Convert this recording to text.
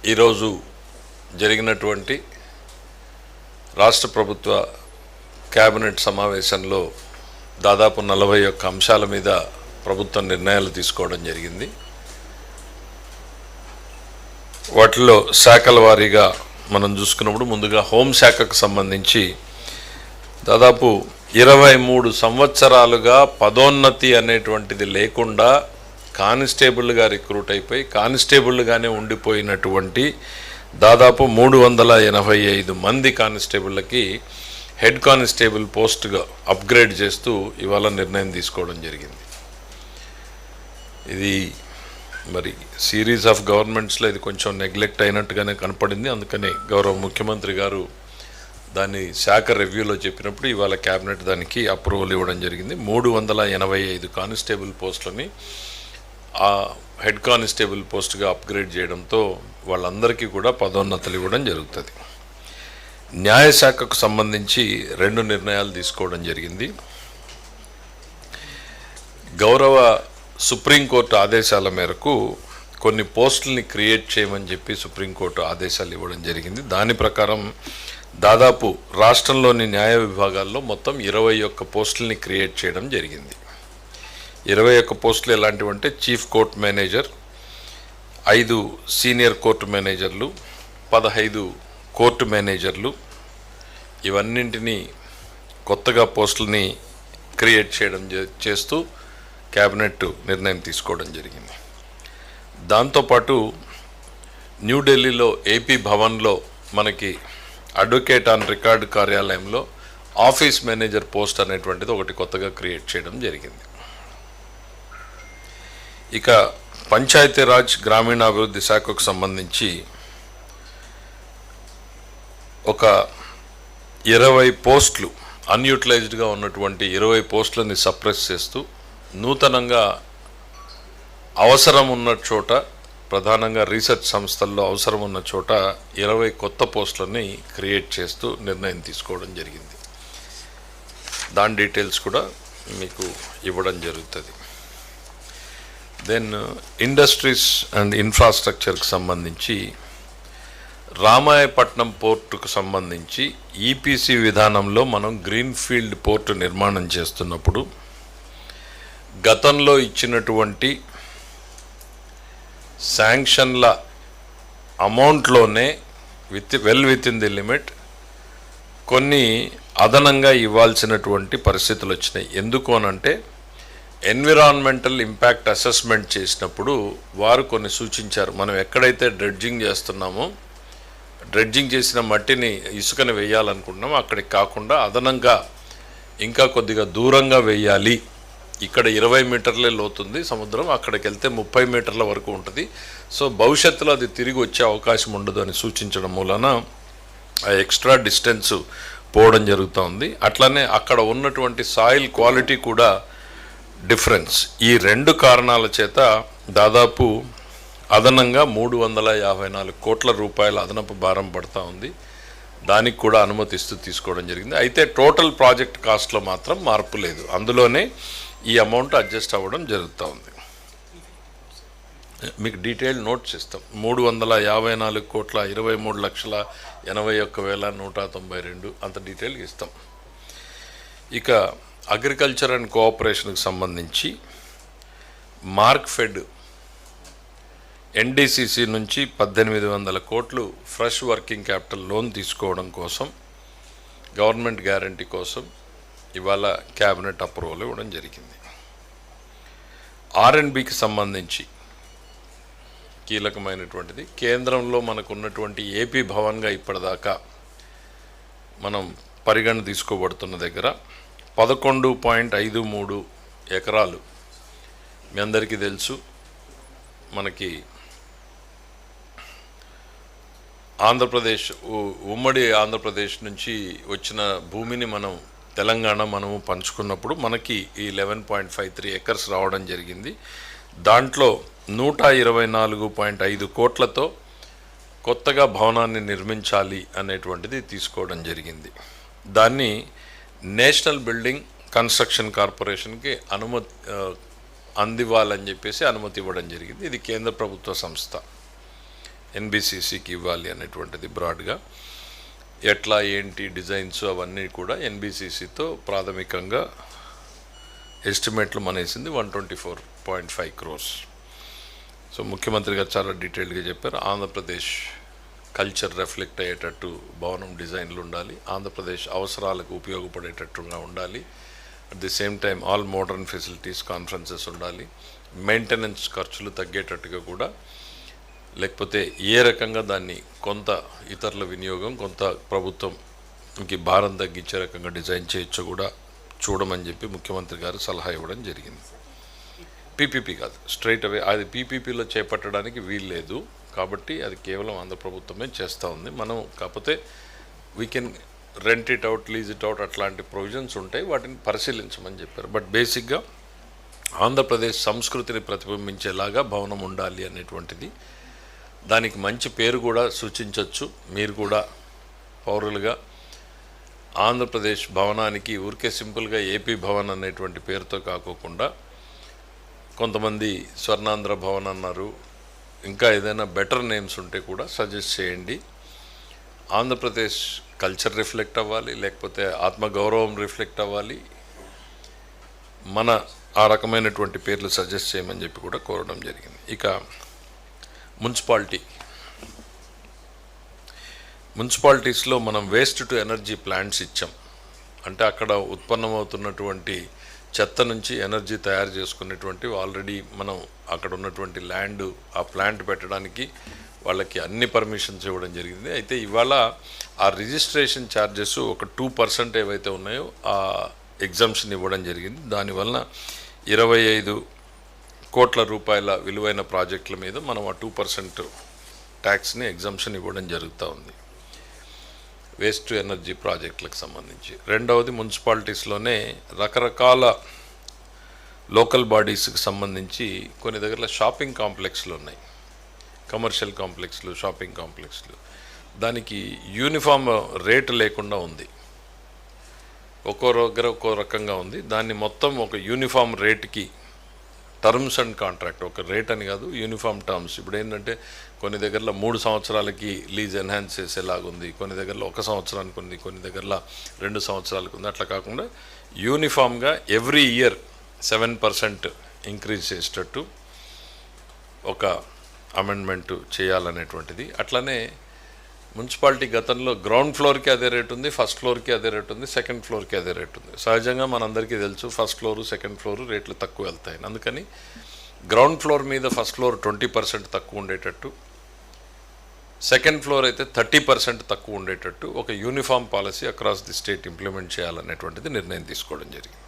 ఈరోజు జరిగినటువంటి రాష్ట్ర ప్రభుత్వ కేబినెట్ సమావేశంలో దాదాపు 41 అంశాల మీద ప్రభుత్వం నిర్ణయాలు తీసుకోవడం జరిగింది. వాటిలో శాఖల వారీగా మనం చూసుకున్నప్పుడు ముందుగా హోంశాఖకు సంబంధించి దాదాపు 23 సంవత్సరాలుగా పదోన్నతి అనేటువంటిది లేకుండా కానిస్టేబుల్గా రిక్రూట్ అయిపోయి కానిస్టేబుల్గానే ఉండిపోయినటువంటి దాదాపు 385 మంది కానిస్టేబుళ్ళకి హెడ్ కానిస్టేబుల్ పోస్ట్గా అప్గ్రేడ్ చేస్తూ ఇవాళ నిర్ణయం తీసుకోవడం జరిగింది. ఇది మరి సిరీస్ ఆఫ్ గవర్నమెంట్స్లో ఇది కొంచెం నెగ్లెక్ట్ అయినట్టుగానే కనపడింది. అందుకని గౌరవ ముఖ్యమంత్రి గారు దాన్ని శాఖ రివ్యూలో చెప్పినప్పుడు ఇవాళ క్యాబినెట్ దానికి అప్రూవల్ ఇవ్వడం జరిగింది. 385 కానిస్టేబుల్ పోస్టులని ఆ హెడ్ కానిస్టేబుల్ పోస్ట్గా అప్గ్రేడ్ చేయడంతో వాళ్ళందరికీ కూడా పదోన్నతులు ఇవ్వడం జరుగుతుంది. న్యాయశాఖకు సంబంధించి 2 నిర్ణయాలు తీసుకోవడం జరిగింది. గౌరవ సుప్రీంకోర్టు ఆదేశాల మేరకు కొన్ని పోస్టుల్ని క్రియేట్ చేయమని చెప్పి సుప్రీంకోర్టు ఆదేశాలు ఇవ్వడం జరిగింది. దాని ప్రకారం దాదాపు రాష్ట్రంలోని న్యాయ విభాగాల్లో మొత్తం 21 పోస్టుల్ని క్రియేట్ చేయడం జరిగింది. 21 పోస్టులు ఎలాంటివంటే chief court manager, 5 senior court మేనేజర్లు, 15 కోర్టు మేనేజర్లు, ఇవన్నింటినీ కొత్తగా పోస్టులని క్రియేట్ చేయడం చేస్తూ క్యాబినెట్ నిర్ణయం తీసుకోవడం జరిగింది. దాంతోపాటు న్యూఢిల్లీలో ఏపీ భవన్లో మనకి అడ్వకేట్ ఆన్ రికార్డ్ కార్యాలయంలో ఆఫీస్ మేనేజర్ పోస్ట్ అనేటువంటిది ఒకటి కొత్తగా క్రియేట్ చేయడం జరిగింది. ఇక పంచాయతీరాజ్ గ్రామీణాభివృద్ధి శాఖకు సంబంధించి ఒక 20 పోస్టులు అన్యూటిలైజ్డ్గా ఉన్నటువంటి 20 పోస్టులని సప్రెస్ చేస్తూ నూతనంగా అవసరం ఉన్న చోట, ప్రధానంగా రీసెర్చ్ సంస్థల్లో అవసరం ఉన్న చోట 20 కొత్త పోస్టులని క్రియేట్ చేస్తూ నిర్ణయం తీసుకోవడం జరిగింది. దాని డీటెయిల్స్ కూడా మీకు ఇవ్వడం జరుగుతుంది. దెన్ ఇండస్ట్రీస్ అండ్ ఇన్ఫ్రాస్ట్రక్చర్కి సంబంధించి రామాయపట్నం పోర్టుకు సంబంధించి ఈపీసీ విధానంలో మనం గ్రీన్ఫీల్డ్ పోర్టు నిర్మాణం చేస్తున్నప్పుడు గతంలో ఇచ్చినటువంటి శాంక్షన్ల అమౌంట్లోనే విత్ ఇన్ ది లిమిట్ కొన్ని అదనంగా ఇవ్వాల్సినటువంటి పరిస్థితులు వచ్చినాయి. ఎందుకు అనంటే ఎన్విరాన్మెంటల్ ఇంపాక్ట్ అసెస్మెంట్ చేసినప్పుడు వారు కొన్ని సూచించారు. మనం ఎక్కడైతే డ్రెడ్జింగ్ చేస్తున్నామో, డ్రెడ్జింగ్ చేసిన మట్టిని ఇసుకని వేయాలనుకుంటున్నామో అక్కడికి కాకుండా అదనంగా ఇంకా కొద్దిగా దూరంగా వేయాలి. ఇక్కడ 20 మీటర్లే లోతుంది సముద్రం, అక్కడికి వెళ్తే 30 మీటర్ల వరకు ఉంటుంది. సో భవిష్యత్తులో అది తిరిగి వచ్చే అవకాశం ఉండదు అని సూచించడం మూలన ఆ ఎక్స్ట్రా డిస్టెన్స్ పోవడం జరుగుతుంది. అట్లనే అక్కడ ఉన్నటువంటి సాయిల్ క్వాలిటీ కూడా డిఫరెన్స్. ఈ 2 కారణాల చేత దాదాపు అదనంగా 354 కోట్ల రూపాయల అదనపు భారం పడుతూ ఉంది. దానికి కూడా అనుమతిస్తూ తీసుకోవడం జరిగింది. అయితే టోటల్ ప్రాజెక్ట్ కాస్ట్లో మాత్రం మార్పు లేదు, అందులోనే ఈ అమౌంట్ అడ్జస్ట్ అవ్వడం జరుగుతూ ఉంది. మీకు డీటెయిల్ నోట్స్ ఇస్తాం. 354 కోట్ల 23,81,192 అంత డీటెయిల్ ఇస్తాం. ఇక అగ్రికల్చర్ అండ్ కోఆపరేషన్కి సంబంధించి మార్క్ఫెడ్ ఎన్డీసీసీ నుంచి 1800 కోట్లు ఫ్రెష్ వర్కింగ్ క్యాపిటల్ లోన్ తీసుకోవడం కోసం, గవర్నమెంట్ గ్యారంటీ కోసం ఇవాళ క్యాబినెట్ అప్రూవల్ ఇవ్వడం జరిగింది. ఆర్ఎండ్బికి సంబంధించి కీలకమైనటువంటిది కేంద్రంలో మనకు ఉన్నటువంటి ఏపీ భవన్గా ఇప్పటిదాకా మనం పరిగణ తీసుకోబడుతున్న దగ్గర 11.53 ఎకరాలు. మీ అందరికీ తెలుసు, మనకి ఆంధ్రప్రదేశ్ ఉమ్మడి ఆంధ్రప్రదేశ్ నుంచి వచ్చిన భూమిని మనము పంచుకున్నప్పుడు మనకి ఈ 11.53 ఎకర్స్ రావడం జరిగింది. దాంట్లో 124.5 కోట్లతో కొత్తగా భవనాన్ని నిర్మించాలి అనేటువంటిది తీసుకోవడం జరిగింది. దాన్ని నేషనల్ బిల్డింగ్ కన్స్ట్రక్షన్ కార్పొరేషన్కి అందివ్వాలని చెప్పేసి అనుమతి ఇవ్వడం జరిగింది. ఇది కేంద్ర ప్రభుత్వ సంస్థ. ఎన్బిసిసికి ఇవ్వాలి అనేటువంటిది బ్రాడ్గా. ఎట్లా ఏంటి డిజైన్స్ అవన్నీ కూడా ఎన్బిసిసితో ప్రాథమికంగా ఎస్టిమేట్లు మనేసింది 124.5 crores. సో ముఖ్యమంత్రి గారు చాలా డీటెయిల్డ్గా చెప్పారు. ఆంధ్రప్రదేశ్ కల్చర్ రిఫ్లెక్ట్ అయ్యేటట్టు భవనం డిజైన్లు ఉండాలి, ఆంధ్రప్రదేశ్ అవసరాలకు ఉపయోగపడేటట్టుగా ఉండాలి, at the same time all modern facilities, conferences ఉండాలి, మెయింటెనెన్స్ ఖర్చులు తగ్గేటట్టుగా కూడా, లేకపోతే ఏ రకంగా దాన్ని కొంత ఇతరుల వినియోగం, కొంత ప్రభుత్వంకి భారం తగ్గించే రకంగా డిజైన్ చేయొచ్చు కూడా చూడమని చెప్పి ముఖ్యమంత్రి గారు సలహా ఇవ్వడం జరిగింది. పీపీపీ కాదు, స్ట్రైట్ అవే అది పీపీపీలో చేపట్టడానికి వీలు లేదు కాబట్టి అది కేవలం ఆంధ్ర ప్రభుత్వమే చేస్తూ ఉంది. మనం కాకపోతే we can rent it out, lease it out, అట్లాంటి ప్రొవిజన్స్ ఉంటాయి, వాటిని పరిశీలించమని చెప్పారు. బట్ బేసిక్గా ఆంధ్రప్రదేశ్ సంస్కృతిని ప్రతిబింబించేలాగా భవనం ఉండాలి అనేటువంటిది, దానికి మంచి పేరు కూడా సూచించవచ్చు. మీరు కూడా పౌరులుగా ఆంధ్రప్రదేశ్ భవనానికి ఊరికే సింపుల్గా ఏపీ భవన్ అనేటువంటి పేరుతో కాకోకుండా, కొంతమంది స్వర్ణాంధ్ర భవన్ అన్నారు, ఇంకా ఏదైనా బెటర్ నేమ్స్ ఉంటే కూడా సజెస్ట్ చేయండి. ఆంధ్రప్రదేశ్ కల్చర్ రిఫ్లెక్ట్ అవ్వాలి, లేకపోతే ఆత్మగౌరవం రిఫ్లెక్ట్ అవ్వాలి, మన ఆ రకమైనటువంటి పేర్లు సజెస్ట్ చేయమని చెప్పి కూడా కోరడం జరిగింది. ఇక మున్సిపాలిటీస్లో మనం వేస్ట్ టు ఎనర్జీ ప్లాంట్స్ ఇచ్చాం. అంటే అక్కడ ఉత్పన్నమవుతున్నటువంటి చెత్త నుంచి ఎనర్జీ తయారు చేసుకునేటువంటి ఆల్రెడీ మనం అక్కడ ఉన్నటువంటి ల్యాండ్ ఆ ప్లాంట్ పెట్టడానికి వాళ్ళకి అన్ని పర్మిషన్స్ ఇవ్వడం జరిగింది. అయితే ఇవాళ ఆ రిజిస్ట్రేషన్ ఛార్జెస్ ఒక 2% ఏవైతే ఉన్నాయో ఆ ఎగ్జంప్షన్ ఇవ్వడం జరిగింది. దానివల్ల 25 కోట్ల రూపాయల విలువైన ప్రాజెక్టుల మీద మనం ఆ 2% ట్యాక్స్ని ఎగ్జంప్షన్ ఇవ్వడం జరుగుతూ ఉంది వేస్ట్ టు ఎనర్జీ ప్రాజెక్టులకు సంబంధించి. రెండవది, మున్సిపాలిటీస్లోనే రకరకాల లోకల్ బాడీస్కి సంబంధించి కొన్ని దగ్గర షాపింగ్ కాంప్లెక్స్లు ఉన్నాయి, కమర్షియల్ కాంప్లెక్స్లు, షాపింగ్ కాంప్లెక్స్లు, దానికి యూనిఫామ్ రేటు లేకుండా ఉంది, ఒక్కో దగ్గర ఒక్కో రకంగా ఉంది. దాన్ని మొత్తం ఒక యూనిఫామ్ రేట్కి టర్మ్స్ అండ్ కాంట్రాక్ట్, ఒక రేట్ అని కాదు, యూనిఫామ్ టర్మ్స్. ఇప్పుడు ఏంటంటే కొన్ని దగ్గరలో 3 సంవత్సరాలకి లీజ్ ఎన్హాన్స్ చేసేలాగుంది, కొన్ని దగ్గరలో 1 సంవత్సరానికి ఉంది, కొన్ని దగ్గరలో 2 సంవత్సరాలకు ఉంది. అట్లా కాకుండా యూనిఫామ్గా ఎవ్రీ ఇయర్ 7% ఇంక్రీజ్ చేసేటట్టు ఒక అమెండ్మెంట్ చేయాలనేటువంటిది. అట్లనే మున్సిపాలిటీ గతంలో గ్రౌండ్ ఫ్లోర్కి అదే రేట్ ఉంది, ఫస్ట్ ఫ్లోర్కి అదే రేట్ ఉంది, సెకండ్ ఫ్లోర్కి అదే రేట్ ఉంది. సహజంగా మనందరికీ తెలుసు ఫస్ట్ ఫ్లోరు సెకండ్ ఫ్లోరు రేట్లు తక్కువ వెళ్తాయి. అందుకని గ్రౌండ్ ఫ్లోర్ మీద ఫస్ట్ ఫ్లోర్ 20% తక్కువ ఉండేటట్టు, సెకండ్ ఫ్లోర్ అయితే 30% తక్కువ ఉండేటట్టు ఒక uniform policy across the state implement చేయాలనేటువంటిది నిర్ణయం తీసుకోవడం జరిగింది.